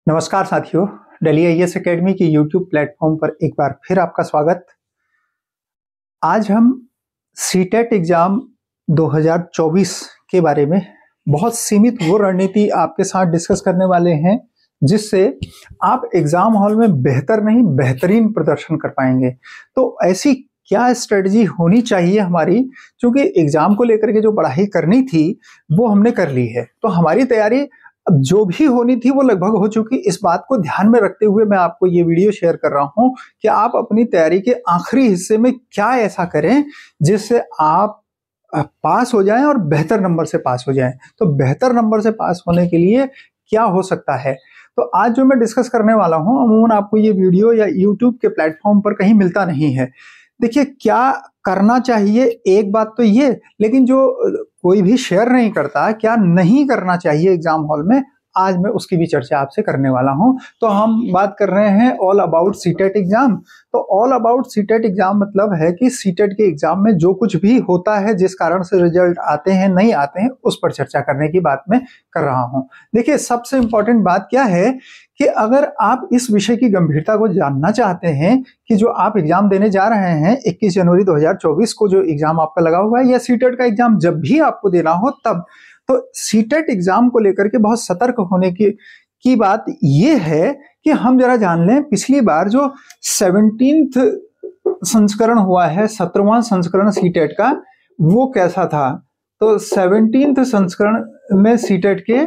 नमस्कार साथियों, Delhi IAS academy की यूट्यूब प्लेटफॉर्म पर एक बार फिर आपका स्वागत। आज हम सीटेट एग्जाम 2024 के बारे में बहुत सीमित वो रणनीति आपके साथ डिस्कस करने वाले हैं जिससे आप एग्जाम हॉल में बेहतर नहीं बेहतरीन प्रदर्शन कर पाएंगे। तो ऐसी क्या स्ट्रेटजी होनी चाहिए हमारी, क्योंकि एग्जाम को लेकर के जो पढ़ाई करनी थी वो हमने कर ली है, तो हमारी तैयारी अब जो भी होनी थी वो लगभग हो चुकी। इस बात को ध्यान में रखते हुए मैं आपको ये वीडियो शेयर कर रहा हूं कि आप अपनी तैयारी के आखिरी हिस्से में क्या ऐसा करें जिससे आप पास हो जाएं और बेहतर नंबर से पास हो जाएं। तो बेहतर नंबर से पास होने के लिए क्या हो सकता है, तो आज जो मैं डिस्कस करने वाला हूं अमूमन आपको ये वीडियो या यूट्यूब के प्लेटफॉर्म पर कहीं मिलता नहीं है। देखिए, क्या करना चाहिए एक बात तो ये, लेकिन जो कोई भी शेयर नहीं करता क्या नहीं करना चाहिए एग्जाम हॉल में, आज मैं उसकी भी चर्चा आपसे करने वाला हूं। तो हम बात कर रहे हैं ऑल अबाउट सीटेट एग्जाम। तो ऑल अबाउट सीटेट एग्जाम मतलब है कि सीटेट के एग्जाम में जो कुछ भी होता है, जिस कारण से रिजल्ट आते हैं नहीं आते हैं, उस पर चर्चा करने की बात मैं कर रहा हूं। देखिए, सबसे इंपॉर्टेंट बात क्या है कि अगर आप इस विषय की गंभीरता को जानना चाहते हैं कि जो आप एग्जाम देने जा रहे हैं 21 जनवरी 2024 को जो एग्जाम आपका लगा हुआ है, या सीटेट का एग्जाम जब भी आपको देना हो तब, तो सीटेट एग्जाम को लेकर के बहुत सतर्क होने की बात यह है कि हम जरा जान लें पिछली बार जो 17th संस्करण हुआ है, 17वां संस्करण सीटेट का, वो कैसा था। तो 17th संस्करण में सीटेट के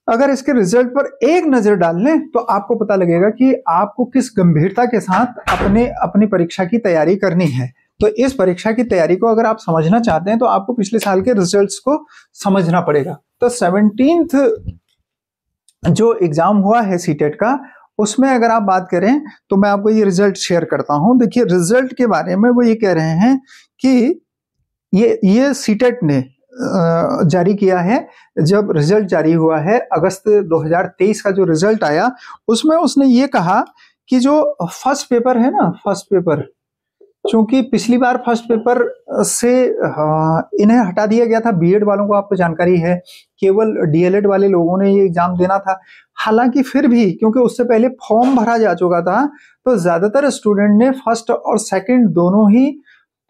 अगर इसके रिजल्ट पर एक नजर डाल लें तो आपको पता लगेगा कि आपको किस गंभीरता के साथ अपनी परीक्षा की तैयारी करनी है। तो इस परीक्षा की तैयारी को अगर आप समझना चाहते हैं तो आपको पिछले साल के रिजल्ट्स को समझना पड़ेगा। तो 17th जो एग्जाम हुआ है सीटेट का, उसमें अगर आप बात करें तो मैं आपको ये रिजल्ट शेयर करता हूं। देखिए, रिजल्ट के बारे में वो ये कह रहे हैं कि ये सीटेट ने जारी किया है। जब रिजल्ट जारी हुआ है अगस्त 2023 का जो रिजल्ट आया, उसमें उसने ये कहा कि जो फर्स्ट पेपर है ना, फर्स्ट पेपर, क्योंकि पिछली बार फर्स्ट पेपर से इन्हें हटा दिया गया था। बीएड वालों को आपको जानकारी है, केवल डीएलएड वाले लोगों ने ये एग्जाम देना था। हालांकि फिर भी क्योंकि उससे पहले फॉर्म भरा जा चुका था, तो ज्यादातर स्टूडेंट ने फर्स्ट और सेकंड दोनों ही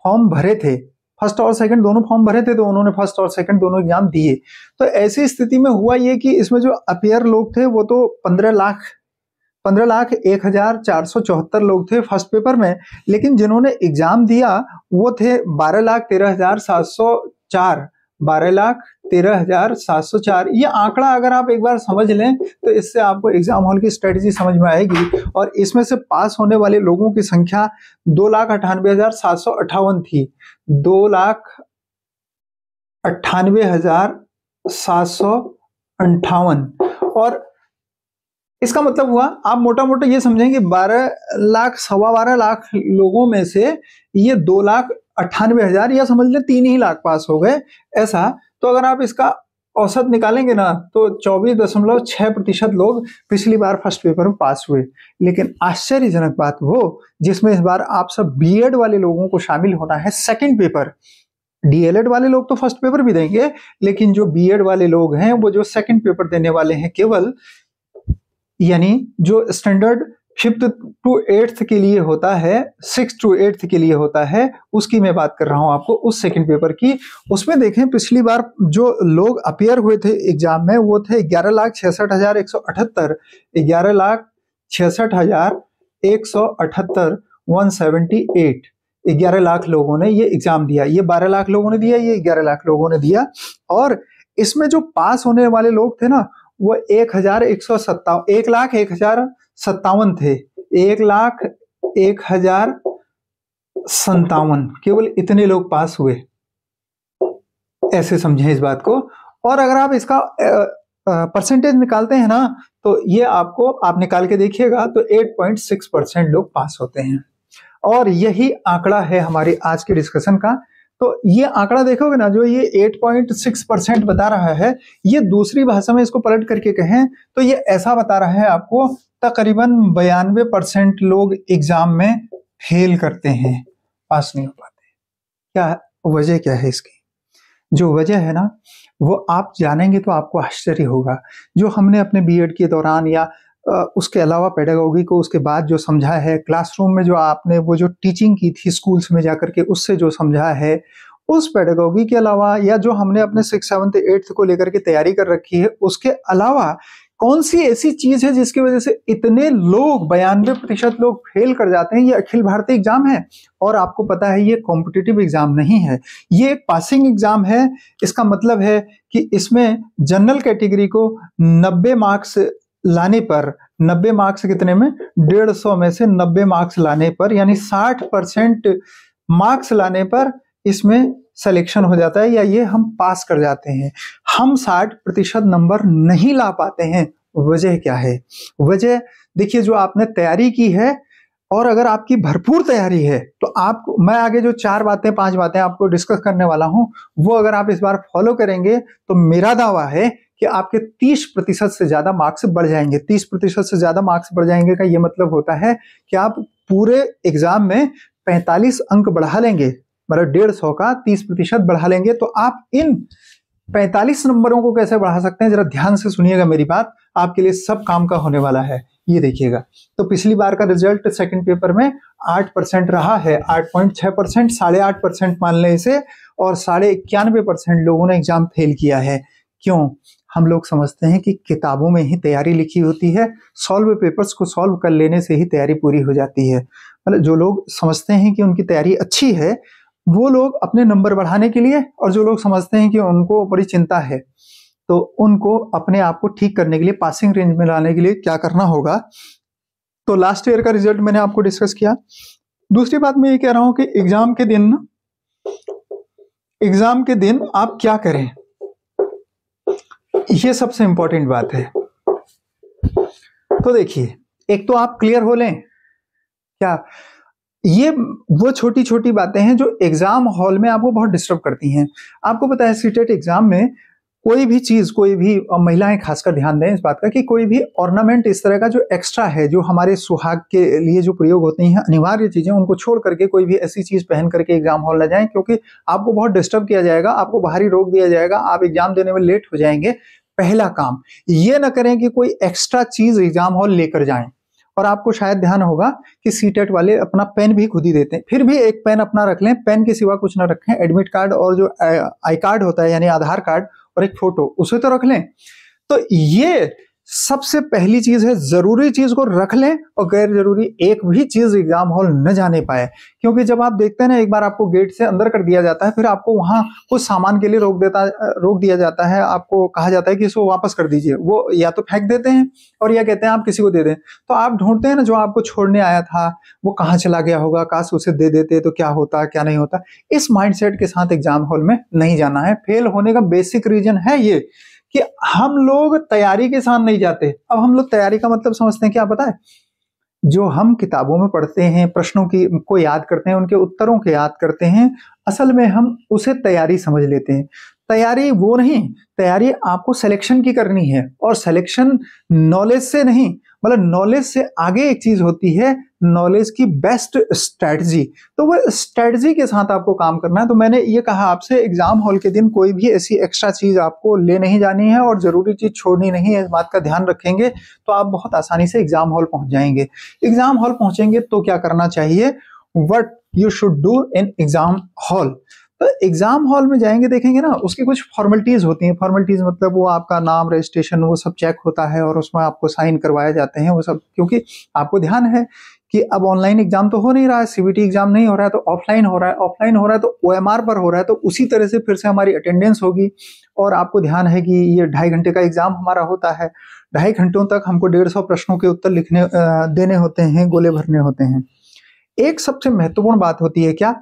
फॉर्म भरे थे। फर्स्ट और सेकंड दोनों फॉर्म भरे थे, तो उन्होंने फर्स्ट और सेकंड दोनों एग्जाम दिए। तो ऐसी स्थिति में हुआ ये कि इसमें जो अपियर लोग थे वो तो 15,01,474 लोग थे फर्स्ट पेपर में, लेकिन जिन्होंने एग्जाम दिया वो थे 12,13,704। 12,13,704 ये आंकड़ा अगर आप एक बार समझ लें तो इससे आपको एग्जाम हॉल की स्ट्रेटजी समझ में आएगी। और इसमें से पास होने वाले लोगों की संख्या 2,98,758 थी। 2,98,758। और इसका मतलब हुआ, आप मोटा मोटा ये समझें कि 12 लाख, 12.25 लाख लोगों में से ये 2,98,000 या समझ लें 3 ही लाख पास हो गए, ऐसा। तो अगर आप इसका औसत निकालेंगे ना तो 24.6% लोग पिछली बार फर्स्ट पेपर में पास हुए। लेकिन आश्चर्यजनक बात वो, जिसमें इस बार आप सब बीएड वाले लोगों को शामिल होना है सेकंड पेपर। डीएलएड वाले लोग तो फर्स्ट पेपर भी देंगे, लेकिन जो बीएड वाले लोग हैं वो जो सेकंड पेपर देने वाले हैं केवल, यानी जो स्टैंडर्ड 5th to 8th के लिए होता है, 6th to 8th के लिए होता है, उसकी मैं बात कर रहा हूं आपको, उस सेकंड पेपर की। उसमें देखें पिछली बार जो लोग अपियर हुए थे एग्जाम में वो थे 11,66,178, 11,66,178, 178। 11 लाख लोगों ने ये एग्जाम दिया। ये 12 लाख लोगों ने दिया, ये 11 लाख लोगों ने दिया। और इसमें जो पास होने वाले लोग थे ना वो 1,1,57 थे। 1,01,57, केवल इतने लोग पास हुए, ऐसे समझें इस बात को। और अगर आप इसका परसेंटेज निकालते हैं ना तो ये आप निकाल के देखिएगा तो 8.6% लोग पास होते हैं। और यही आंकड़ा है हमारी आज की डिस्कशन का। तो ये आंकड़ा देखोगे ना, जो ये 8.6% बता रहा है, ये दूसरी भाषा में इसको पलट करके कहें तो ये ऐसा बता रहा है आपको, तकरीबन 92% लोग एग्जाम में फेल करते हैं, पास नहीं हो पाते। क्या वजह क्या है इसकी? जो वजह है ना, वो आप जानेंगे तो आपको आश्चर्य होगा। जो हमने अपने बीएड के दौरान या उसके अलावा पेडागोगी को उसके बाद जो समझा है, क्लासरूम में जो आपने वो जो टीचिंग की थी स्कूल्स में जाकर के उससे जो समझा है, उस पेडागोगी के अलावा या जो हमने अपने 6th 7th 8th को लेकर के तैयारी कर रखी है, उसके अलावा कौन सी ऐसी चीज है जिसकी वजह से इतने लोग 92% लोग फेल कर जाते हैं। ये अखिल भारतीय एग्जाम है और आपको पता है ये कॉम्पिटिटिव एग्जाम नहीं है, ये एक पासिंग एग्जाम है। इसका मतलब है कि इसमें जनरल कैटेगरी को 90 मार्क्स लाने पर, 90 मार्क्स कितने में, 150 में से 90 मार्क्स लाने पर, यानी 60% मार्क्स लाने पर इसमें सिलेक्शन हो जाता है या ये हम पास कर जाते हैं। हम 60% नंबर नहीं ला पाते हैं। वजह क्या है? वजह देखिए, जो आपने तैयारी की है और अगर आपकी भरपूर तैयारी है तो आप, मैं आगे जो 4 बातें 5 बातें आपको डिस्कस करने वाला हूं वो अगर आप इस बार फॉलो करेंगे तो मेरा दावा है कि आपके 30% से ज्यादा मार्क्स बढ़ जाएंगे। 30% से ज्यादा मार्क्स बढ़ जाएंगे का ये मतलब होता है कि आप पूरे एग्जाम में 45 अंक बढ़ा लेंगे, मतलब 150 का 30% बढ़ा लेंगे। तो आप इन 45 नंबरों को कैसे बढ़ा सकते हैं, जरा ध्यान से सुनिएगा मेरी बात, आपके लिए सब काम का होने वाला है। ये देखिएगा, तो पिछली बार का रिजल्ट सेकंड पेपर में 8% रहा है, 8.6%, 8.5% मान लें इसे, और 91% लोगों ने एग्जाम फेल किया है। क्यों? हम लोग समझते हैं कि किताबों में ही तैयारी लिखी होती है, सॉल्व पेपर्स को सॉल्व कर लेने से ही तैयारी पूरी हो जाती है। मतलब जो लोग समझते हैं कि उनकी तैयारी अच्छी है वो लोग अपने नंबर बढ़ाने के लिए, और जो लोग समझते हैं कि उनको बड़ी चिंता है तो उनको अपने आप को ठीक करने के लिए, पासिंग रेंज में लाने के लिए क्या करना होगा। तो लास्ट ईयर का रिजल्ट मैंने आपको डिस्कस किया। दूसरी बात मैं ये कह रहा हूं कि एग्जाम के दिन आप क्या करें, ये सबसे इंपॉर्टेंट बात है। तो देखिए, एक तो आप क्लियर हो लें क्या, ये वो छोटी छोटी बातें हैं जो एग्जाम हॉल में आपको बहुत डिस्टर्ब करती हैं। आपको पता है सीटेट एग्जाम में कोई भी चीज, कोई भी, महिलाएं खासकर ध्यान दें इस बात का कि कोई भी ऑर्नामेंट इस तरह का जो एक्स्ट्रा है, जो हमारे सुहाग के लिए जो प्रयोग होते हैं, अनिवार्य चीजें, उनको छोड़ करके कोई भी ऐसी चीज पहन करके एग्जाम हॉल न जाएं, क्योंकि आपको बहुत डिस्टर्ब किया जाएगा, आपको बाहरी रोक दिया जाएगा, आप एग्जाम देने में लेट हो जाएंगे। पहला काम ये ना करें कि कोई एक्स्ट्रा चीज एग्जाम हॉल लेकर जाएं। और आपको शायद ध्यान होगा कि सीटेट वाले अपना पेन भी खुद ही देते हैं, फिर भी एक पेन अपना रख लें, पेन के सिवा कुछ ना रखें। एडमिट कार्ड और जो आई कार्ड होता है, यानी आधार कार्ड और एक फोटो, उसे तो रख लें। तो ये सबसे पहली चीज है, जरूरी चीज को रख लें और गैर जरूरी एक भी चीज एग्जाम हॉल न जाने पाए। क्योंकि जब आप देखते हैं ना, एक बार आपको गेट से अंदर कर दिया जाता है, फिर आपको वहां कुछ सामान के लिए रोक दिया जाता है, आपको कहा जाता है कि इसको वापस कर दीजिए। वो या तो फेंक देते हैं और या कहते हैं आप किसी को दे दें। तो आप ढूंढते हैं ना, जो आपको छोड़ने आया था वो कहाँ चला गया होगा, काश उसे दे देते तो क्या होता क्या नहीं होता। इस माइंडसेट के साथ एग्जाम हॉल में नहीं जाना है। फेल होने का बेसिक रीजन है ये कि हम लोग तैयारी के साथ नहीं जाते। अब हम लोग तैयारी का मतलब समझते हैं क्या, पता है? जो हम किताबों में पढ़ते हैं, प्रश्नों की को याद करते हैं, उनके उत्तरों के याद करते हैं, असल में हम उसे तैयारी समझ लेते हैं। तैयारी वो नहीं, तैयारी आपको सिलेक्शन की करनी है, और सिलेक्शन नॉलेज से नहीं, मतलब नॉलेज से आगे एक चीज होती है, नॉलेज की बेस्ट स्ट्रेटजी। तो वो स्ट्रेटजी के साथ आपको काम करना है। तो मैंने ये कहा आपसे, एग्जाम हॉल के दिन कोई भी ऐसी एक्स्ट्रा चीज आपको ले नहीं जानी है और जरूरी चीज छोड़नी नहीं है। इस बात का ध्यान रखेंगे तो आप बहुत आसानी से एग्जाम हॉल पहुंच जाएंगे। एग्जाम हॉल पहुंचेंगे तो क्या करना चाहिए, what you should do in exam hall. तो एग्जाम हॉल में जाएंगे, देखेंगे ना, उसकी कुछ फॉर्मेलिटीज होती हैं। फॉर्मेलिटीज मतलब वो आपका नाम, रजिस्ट्रेशन, वो सब चेक होता है और उसमें आपको साइन करवाए जाते हैं वो सब। क्योंकि आपको ध्यान है कि अब ऑनलाइन एग्जाम तो हो नहीं रहा है, सीबीटी एग्जाम नहीं हो रहा है, तो ऑफलाइन हो रहा है। ऑफलाइन हो रहा है तो ओएमआर पर हो रहा है, तो उसी तरह से फिर से हमारी अटेंडेंस होगी। और आपको ध्यान है कि ये 2.5 घंटे का एग्जाम हमारा होता है। 2.5 घंटों तक हमको 150 प्रश्नों के उत्तर देने होते हैं, गोले भरने होते हैं। एक सबसे महत्वपूर्ण बात होती है क्या,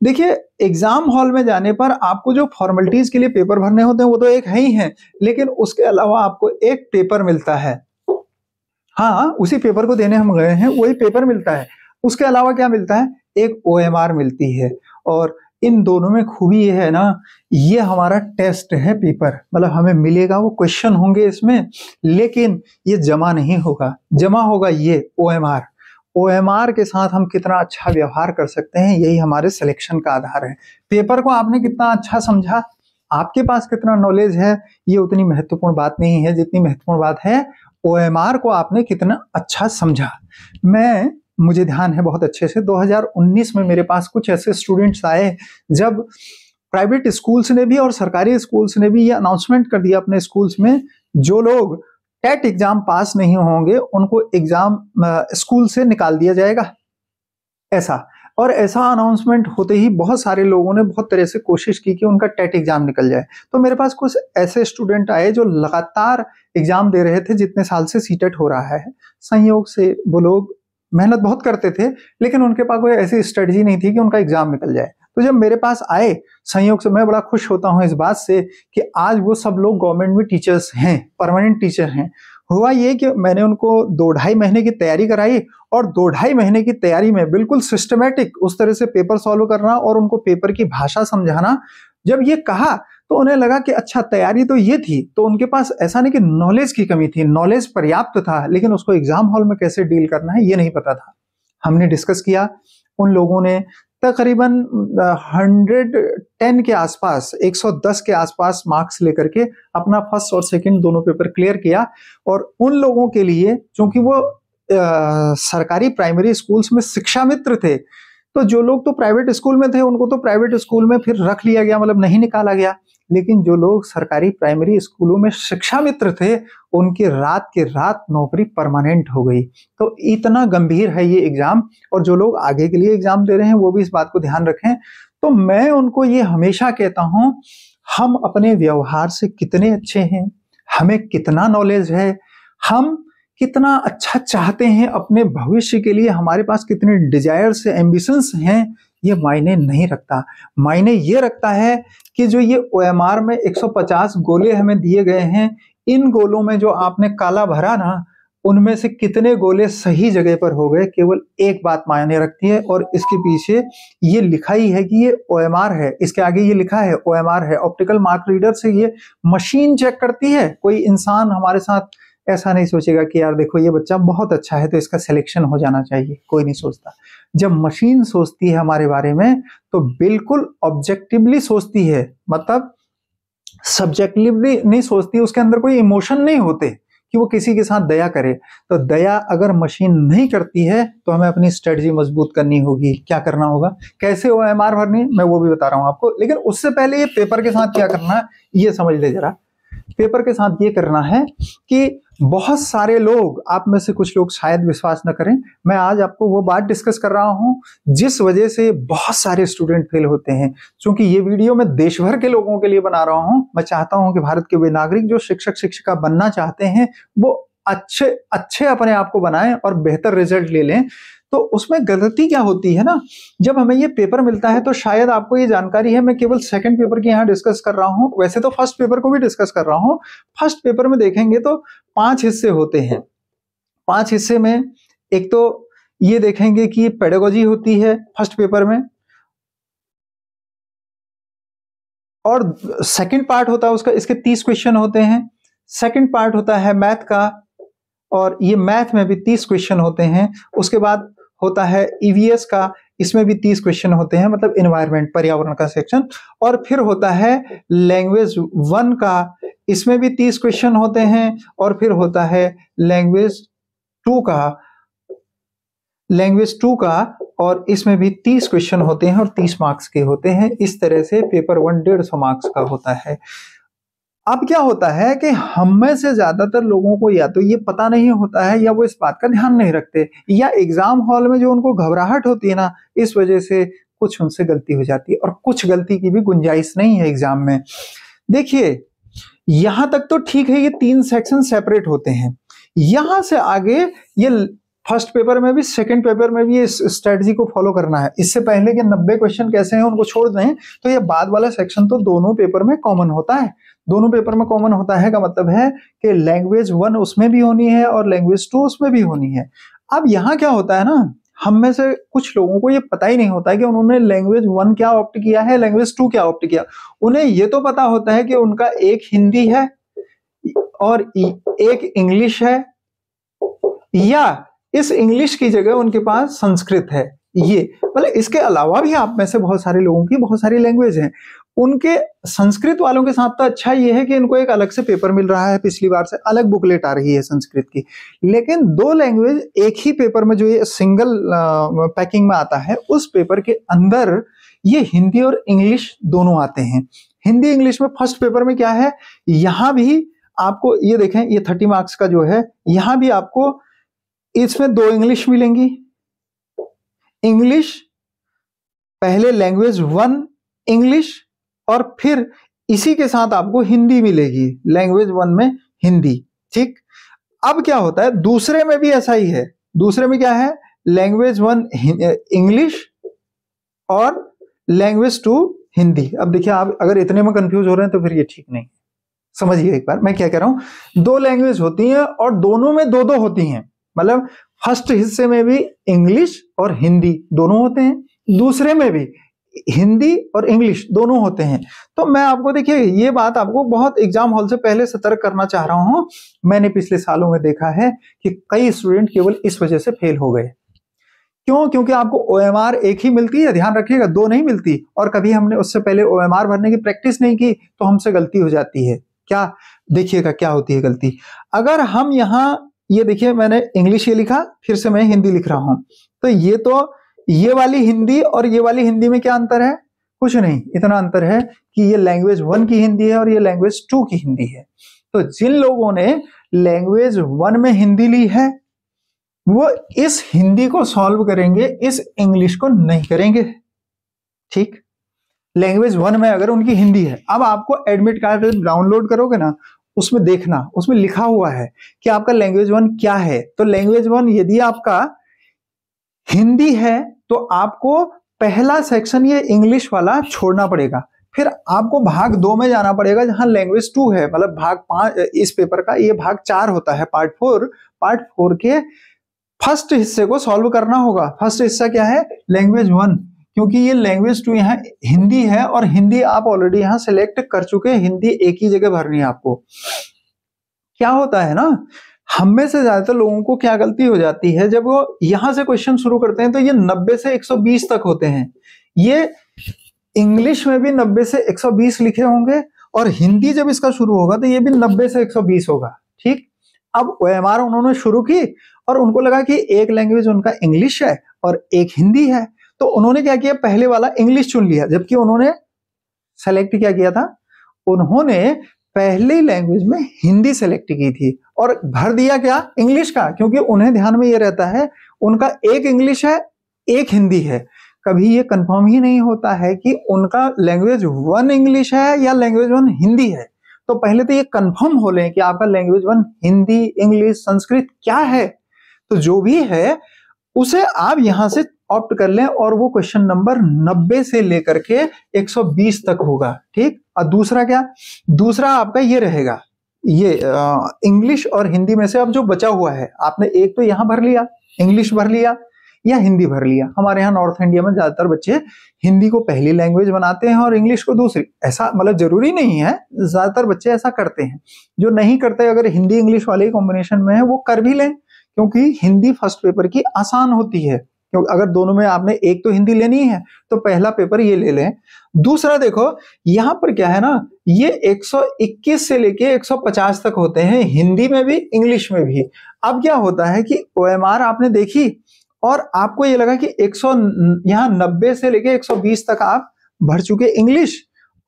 देखिए, एग्जाम हॉल में जाने पर आपको जो फॉर्मेलिटीज के लिए पेपर भरने होते हैं वो तो एक है ही है, लेकिन उसके अलावा आपको एक पेपर मिलता है। हाँ, उसी पेपर को देने हम गए हैं, वही पेपर मिलता है। उसके अलावा क्या मिलता है, एक ओएमआर मिलती है। और इन दोनों में खूबी ये है ना, ये हमारा टेस्ट है पेपर, मतलब हमें मिलेगा, वो क्वेश्चन होंगे इसमें, लेकिन ये जमा नहीं होगा। जमा होगा ये ओएमआर। ओएमआर के साथ हम कितना अच्छा व्यवहार कर सकते हैं, यही हमारे सिलेक्शन का आधार है। पेपर को आपने कितना अच्छा समझा, आपके पास कितना नॉलेज है ये उतनी महत्वपूर्ण बात नहीं है जितनी महत्वपूर्ण बात है OMR को आपने कितना अच्छा समझा। मुझे ध्यान है बहुत अच्छे से 2019 में मेरे पास कुछ ऐसे स्टूडेंट्स आए जब प्राइवेट स्कूल्स ने भी और सरकारी स्कूल्स ने भी ये अनाउंसमेंट कर दिया अपने स्कूल्स में, जो लोग टेट एग्जाम पास नहीं होंगे उनको एग्जाम स्कूल से निकाल दिया जाएगा, ऐसा। और ऐसा अनाउंसमेंट होते ही बहुत सारे लोगों ने बहुत तरह से कोशिश की कि उनका टेट एग्जाम निकल जाए। तो मेरे पास कुछ ऐसे स्टूडेंट आए जो लगातार एग्जाम दे रहे थे जितने साल से सीटेट हो रहा है। संयोग से वो लोग मेहनत बहुत करते थे लेकिन उनके पास कोई ऐसी स्ट्रेटजी नहीं थी कि उनका एग्जाम निकल जाए। तो जब मेरे पास आए संयोग से, मैं बड़ा खुश होता हूं इस बात से कि आज वो सब लोग गवर्नमेंट में टीचर्स हैं, परमानेंट टीचर हैं। हुआ ये कि मैंने उनको 2-2.5 महीने की तैयारी कराई और 2-2.5 महीने की तैयारी में बिल्कुल सिस्टमेटिक उस तरह से पेपर सॉल्व करना और उनको पेपर की भाषा समझाना। जब ये कहा तो उन्हें लगा कि अच्छा तैयारी तो ये थी, तो उनके पास ऐसा नहीं कि नॉलेज की कमी थी, नॉलेज पर्याप्त था, लेकिन उसको एग्जाम हॉल में कैसे डील करना है ये नहीं पता था। हमने डिस्कस किया, उन लोगों ने तकरीबन 110 के आसपास, 110 के आसपास मार्क्स लेकर के अपना फर्स्ट और सेकंड दोनों पेपर क्लियर किया। और उन लोगों के लिए, चूंकि वो सरकारी प्राइमरी स्कूल्स में शिक्षा मित्र थे, तो जो लोग तो प्राइवेट स्कूल में थे उनको तो प्राइवेट स्कूल में फिर रख लिया गया, मतलब नहीं निकाला गया। लेकिन जो लोग सरकारी प्राइमरी स्कूलों में शिक्षा मित्र थे उनकी रात के रात नौकरी परमानेंट हो गई। तो इतना गंभीर है ये एग्जाम, और जो लोग आगे के लिए एग्जाम दे रहे हैं वो भी इस बात को ध्यान रखें। तो मैं उनको ये हमेशा कहता हूं, हम अपने व्यवहार से कितने अच्छे हैं, हमें कितना नॉलेज है, हम कितना अच्छा चाहते हैं अपने भविष्य के लिए, हमारे पास कितने डिजायर्स एम्बिशंस हैं, ये मायने नहीं रखता। मायने ये रखता है कि जो ये OMR में 150 गोले हमें दिए गए हैं, इन गोलों में जो आपने काला भरा ना, उनमें से कितने गोले सही जगह पर हो गए, केवल एक बात मायने रखती है। और इसके पीछे ये लिखा ही है कि ये OMR है, इसके आगे ये लिखा है OMR है। ऑप्टिकल मार्क रीडर से ये मशीन चेक करती है, कोई इंसान हमारे साथ ऐसा नहीं सोचेगा कि यार देखो ये बच्चा बहुत अच्छा है तो इसका सिलेक्शन हो जाना चाहिए, कोई नहीं सोचता। जब मशीन सोचती है हमारे बारे में तो बिल्कुल ऑब्जेक्टिवली सोचती है, मतलब सब्जेक्टिवली नहीं सोचती, उसके अंदर कोई इमोशन नहीं होते कि वो किसी के साथ दया करे। तो दया अगर मशीन नहीं करती है तो हमें अपनी स्ट्रेटजी मजबूत करनी होगी। क्या करना होगा, कैसे OMR भरनी, मैं वो भी बता रहा हूं आपको। लेकिन उससे पहले ये पेपर के साथ क्या करना है ये समझ ले जरा। पेपर के साथ ये करना है कि बहुत सारे लोग, आप में से कुछ लोग शायद विश्वास न करें, मैं आज आपको वो बात डिस्कस कर रहा हूं जिस वजह से बहुत सारे स्टूडेंट फेल होते हैं। क्योंकि ये वीडियो मैं देश भर के लोगों के लिए बना रहा हूं। मैं चाहता हूं कि भारत के वे नागरिक जो शिक्षक शिक्षिका बनना चाहते हैं वो अच्छे अपने आप को बनाएं और बेहतर रिजल्ट ले लें। तो उसमें गलती क्या होती है ना, जब हमें ये पेपर मिलता है तो शायद आपको ये जानकारी है, मैं केवल सेकंड पेपर की यहाँ डिस्कस कर रहा हूँ, वैसे तो फर्स्ट पेपर को भी डिस्कस कर रहा हूँ। फर्स्ट पेपर में देखेंगे तो 5 हिस्से होते हैं। 5 हिस्से में एक तो ये देखेंगे कि पेडागोजी होती है फर्स्ट पेपर में, और सेकंड पार्ट होता है उसका, इसके 30 क्वेश्चन होते हैं। सेकंड पार्ट होता है मैथ का, और ये मैथ में भी 30 क्वेश्चन होते हैं। उसके बाद होता है EVS का, इसमें भी 30 क्वेश्चन होते हैं, मतलब एनवायरनमेंट, पर्यावरण का सेक्शन। और फिर होता है लैंग्वेज 1 का, इसमें भी 30 क्वेश्चन होते हैं। और फिर होता है लैंग्वेज 2 का, और इसमें भी 30 क्वेश्चन होते हैं और 30 मार्क्स के होते हैं। इस तरह से पेपर 1 150 मार्क्स का होता है। अब क्या होता है कि हम में से ज्यादातर लोगों को या तो ये पता नहीं होता है, या वो इस बात का ध्यान नहीं रखते, या एग्जाम हॉल में जो उनको घबराहट होती है ना, इस वजह से कुछ उनसे गलती हो जाती है। और कुछ गलती की भी गुंजाइश नहीं है एग्जाम में। देखिए यहां तक तो ठीक है, ये 3 सेक्शन सेपरेट होते हैं। यहां से आगे ये फर्स्ट पेपर में भी सेकंड पेपर में भी इस स्ट्रेटजी को फॉलो करना है। इससे पहले के 90 क्वेश्चन कैसे हैं उनको छोड़ दें, तो ये बाद वाला सेक्शन तो दोनों पेपर में कॉमन होता है। दोनों पेपर में कॉमन होता है का मतलब है कि लैंग्वेज 1 उसमें भी होनी है और लैंग्वेज 2 उसमें भी होनी है। अब यहाँ क्या होता है ना, हम में से कुछ लोगों को ये पता ही नहीं होता है कि उन्होंने लैंग्वेज 1 क्या ऑप्ट किया है, लैंग्वेज 2 क्या ऑप्ट किया। उन्हें ये तो पता होता है कि उनका एक हिंदी है और एक इंग्लिश है, या इस इंग्लिश की जगह उनके पास संस्कृत है। ये मतलब इसके अलावा भी आप में से बहुत सारे लोगों की बहुत सारी लैंग्वेज हैं। उनके संस्कृत वालों के साथ तो अच्छा ये है कि इनको एक अलग से पेपर मिल रहा है, पिछली बार से अलग बुकलेट आ रही है संस्कृत की। लेकिन दो लैंग्वेज एक ही पेपर में, जो ये सिंगल पैकिंग में आता है, उस पेपर के अंदर ये हिंदी और इंग्लिश दोनों आते हैं। हिंदी इंग्लिश में फर्स्ट पेपर में क्या है, यहां भी आपको ये देखें, ये 30 मार्क्स का जो है, यहां भी आपको इसमें 2 इंग्लिश मिलेंगी। इंग्लिश पहले लैंग्वेज 1 इंग्लिश, और फिर इसी के साथ आपको हिंदी मिलेगी, लैंग्वेज 1 में हिंदी। ठीक, अब क्या होता है, दूसरे में भी ऐसा ही है। दूसरे में क्या है, लैंग्वेज 1 इंग्लिश और लैंग्वेज 2 हिंदी। अब देखिए, आप अगर इतने में कंफ्यूज हो रहे हैं तो फिर ये ठीक नहीं। समझिए एक बार मैं क्या कह रहा हूं, 2 लैंग्वेज होती हैं और दोनों में 2-2 होती हैं। मतलब फर्स्ट हिस्से में भी इंग्लिश और हिंदी दोनों होते हैं, दूसरे में भी हिंदी और इंग्लिश दोनों होते हैं। तो मैं आपको, देखिए ये बात आपको बहुत एग्जाम हॉल से पहले सतर्क करना चाह रहा हूं। मैंने पिछले सालों में देखा है कि कई स्टूडेंट केवल इस वजह से फेल हो गए। क्यों? क्योंकि आपको OMR एक ही मिलती है, ध्यान रखिएगा, 2 नहीं मिलती। और कभी हमने उससे पहले OMR भरने की प्रैक्टिस नहीं की तो हमसे गलती हो जाती है। क्या, देखिएगा क्या होती है गलती। अगर हम यहाँ, ये देखिए मैंने इंग्लिश ये लिखा, फिर से मैं हिंदी लिख रहा हूं, तो ये वाली हिंदी और ये वाली हिंदी में क्या अंतर है? कुछ नहीं, इतना अंतर है कि ये लैंग्वेज 1 की हिंदी है और ये लैंग्वेज 2 की हिंदी है। तो जिन लोगों ने लैंग्वेज 1 में हिंदी ली है, वो इस हिंदी को सॉल्व करेंगे, इस इंग्लिश को नहीं करेंगे। ठीक, लैंग्वेज 1 में अगर उनकी हिंदी है, अब आपको एडमिट कार्ड डाउनलोड करोगे ना, उसमें देखना, उसमें लिखा हुआ है कि आपका लैंग्वेज 1 क्या है। तो लैंग्वेज 1 यदि आपका हिंदी है तो आपको पहला सेक्शन ये इंग्लिश वाला छोड़ना पड़ेगा, फिर आपको भाग 2 में जाना पड़ेगा जहां लैंग्वेज 2 है। मतलब भाग 5 इस पेपर का, ये भाग 4 होता है, पार्ट 4 के फर्स्ट हिस्से को सॉल्व करना होगा। फर्स्ट हिस्सा क्या है, लैंग्वेज 1, क्योंकि ये लैंग्वेज 2 यहाँ हिंदी है और हिंदी आप ऑलरेडी यहाँ सिलेक्ट कर चुके हैं, हिंदी एक ही जगह भरनी है आपको। क्या होता है ना, हम में से ज्यादातर लोगों को क्या गलती हो जाती है, जब वो यहां से क्वेश्चन शुरू करते हैं तो ये 90 से 120 तक होते हैं। ये इंग्लिश में भी 90 से 120 लिखे होंगे और हिंदी जब इसका शुरू होगा तो ये भी 90 से 120 होगा। ठीक, अब OMR उन्होंने शुरू की और उनको लगा कि एक लैंग्वेज उनका इंग्लिश है और एक हिंदी है, तो उन्होंने क्या किया, पहले वाला इंग्लिश चुन लिया। जबकि उन्होंने सेलेक्ट क्या किया था, उन्होंने पहली लैंग्वेज में हिंदी सेलेक्ट की थी और भर दिया क्या, इंग्लिश का। क्योंकि उन्हें ध्यान में ये रहता है उनका एक इंग्लिश है एक हिंदी है। कभी ये कंफर्म ही नहीं होता है कि उनका लैंग्वेज 1 इंग्लिश है या लैंग्वेज 1 हिंदी है। तो पहले तो ये कंफर्म हो लें कि आपका लैंग्वेज 1 हिंदी, इंग्लिश, संस्कृत क्या है। तो जो भी है उसे आप यहां से ऑप्ट कर लें और वो क्वेश्चन नंबर 90 से लेकर के 120 तक होगा। ठीक, और दूसरा क्या, दूसरा आपका ये रहेगा, ये इंग्लिश और हिंदी में से अब जो बचा हुआ है, आपने एक तो यहां भर लिया, इंग्लिश भर लिया या हिंदी भर लिया। हमारे यहाँ नॉर्थ इंडिया में ज्यादातर बच्चे हिंदी को पहली लैंग्वेज बनाते हैं और इंग्लिश को दूसरी। ऐसा मतलब जरूरी नहीं है, ज्यादातर बच्चे ऐसा करते हैं। जो नहीं करते, अगर हिंदी इंग्लिश वाले कॉम्बिनेशन में है वो कर भी लें, क्योंकि हिंदी फर्स्ट पेपर की आसान होती है। क्योंकि अगर दोनों में आपने एक तो हिंदी लेनी है तो पहला पेपर ये ले लें। दूसरा देखो यहां पर क्या है ना, ये 121 से लेके 150 तक होते हैं, हिंदी में भी इंग्लिश में भी। अब क्या होता है कि OMR आपने देखी और आपको ये लगा कि 90 से लेके 120 तक आप भर चुके इंग्लिश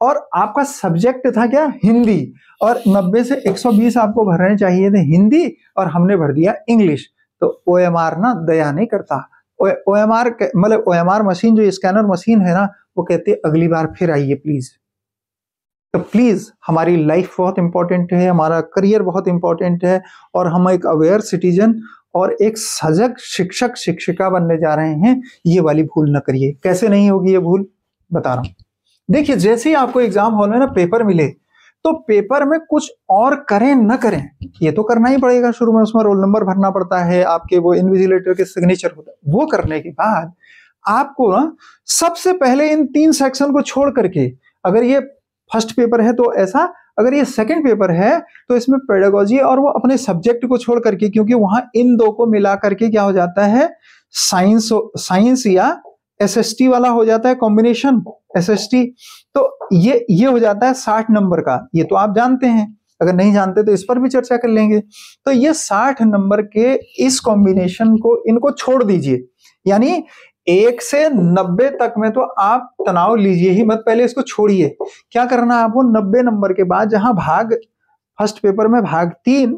और आपका सब्जेक्ट था क्या, हिंदी, और 90 से 120 आपको भरने चाहिए थे हिंदी और हमने भर दिया इंग्लिश। तो OMR ना दया नहीं करता। OMR मतलब OMR मशीन, जो स्कैनर मशीन है ना, वो कहते हैं अगली बार फिर आइए प्लीज। तो प्लीज, हमारी लाइफ बहुत इंपॉर्टेंट है, हमारा करियर बहुत इंपॉर्टेंट है और हम एक अवेयर सिटीजन और एक सजग शिक्षक शिक्षिका बनने जा रहे हैं। ये वाली भूल न करिए। कैसे नहीं होगी ये भूल, बता रहा हूं। देखिए, जैसे ही आपको एग्जाम हॉल में ना पेपर मिले तो पेपर में कुछ और करें न करें, ये तो करना ही पड़ेगा। शुरू में उसमें रोल नंबर भरना पड़ता है, आपके वो इन्विजिलेटर के सिग्नेचर होता है। वो करने के बाद आपको ना सबसे पहले इन 3 सेक्शन को छोड़ करके, अगर ये फर्स्ट पेपर है तो ऐसा, अगर ये सेकंड पेपर है तो इसमें पेडागोजी और वो अपने सब्जेक्ट को छोड़ करके, क्योंकि वहां इन 2 को मिला करके क्या हो जाता है, साइंस या SST वाला हो जाता है कॉम्बिनेशन SST, तो ये हो जाता है 60 नंबर का। ये तो आप जानते हैं, अगर नहीं जानते तो इस पर भी चर्चा कर लेंगे। तो ये 60 नंबर के इस कॉम्बिनेशन को इनको छोड़ दीजिए, यानी 1 से 90 तक में तो आप तनाव लीजिए ही मत, पहले इसको छोड़िए। क्या करना है आपको, 90 नंबर के बाद जहां भाग फर्स्ट पेपर में भाग 3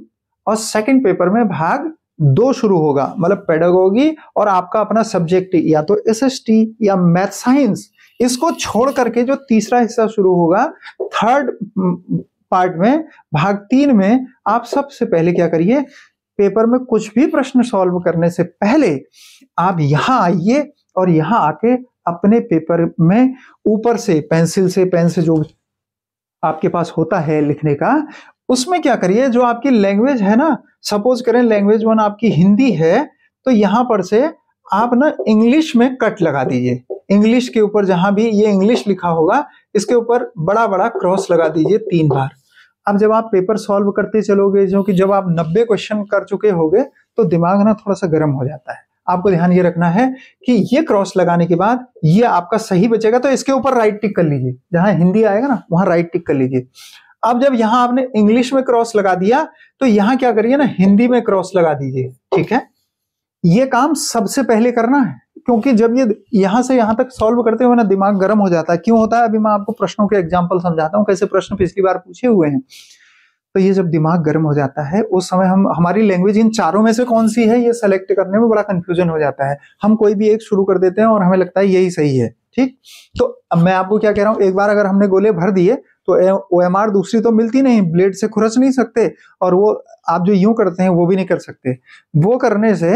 और सेकंड पेपर में भाग 2 शुरू होगा, मतलब पेडागोगी और आपका अपना सब्जेक्ट या तो SST या मैथ साइंस, इसको छोड़ करके जो तीसरा हिस्सा शुरू होगा थर्ड पार्ट में भाग 3 में, आप सबसे पहले क्या करिए, पेपर में कुछ भी प्रश्न सॉल्व करने से पहले आप यहां आइए और यहां आके अपने पेपर में ऊपर से पेंसिल से, पेन से जो आपके पास होता है लिखने का, उसमें क्या करिए, जो आपकी लैंग्वेज है ना, सपोज करें लैंग्वेज 1 आपकी हिंदी है, तो यहां पर से आप ना इंग्लिश में कट लगा दीजिए। इंग्लिश के ऊपर जहां भी ये इंग्लिश लिखा होगा इसके ऊपर बड़ा बड़ा क्रॉस लगा दीजिए 3 बार। अब जब आप पेपर सॉल्व करते चलोगे, जो कि जब आप 90 क्वेश्चन कर चुके होगे तो दिमाग ना थोड़ा सा गर्म हो जाता है। आपको ध्यान ये रखना है कि ये क्रॉस लगाने के बाद ये आपका सही बचेगा, तो इसके ऊपर राइट टिक कर लीजिए, जहां हिंदी आएगा ना वहां राइट टिक कर लीजिए। अब जब यहां आपने इंग्लिश में क्रॉस लगा दिया तो यहां क्या करिए ना, हिंदी में क्रॉस लगा दीजिए, ठीक है। ये काम सबसे पहले करना है, क्योंकि जब ये यहां से यहां तक सॉल्व करते हुए ना दिमाग गर्म हो जाता है। क्यों होता है, अभी मैं आपको प्रश्नों के एग्जांपल समझाता हूं, कैसे प्रश्न पिछली बार पूछे हुए हैं। तो ये जब दिमाग गर्म हो जाता है उस समय हमारी लैंग्वेज इन चारों में से कौन सी है ये सेलेक्ट करने में बड़ा कंफ्यूजन हो जाता है। हम कोई भी एक शुरू कर देते हैं और हमें लगता है यही सही है, ठीक। तो अब मैं आपको क्या कह रहा हूं, एक बार अगर हमने गोले भर दिए तो OMR दूसरी तो मिलती नहीं, ब्लेड से खुरच नहीं सकते, और वो आप जो यूं करते हैं वो भी नहीं कर सकते। वो करने से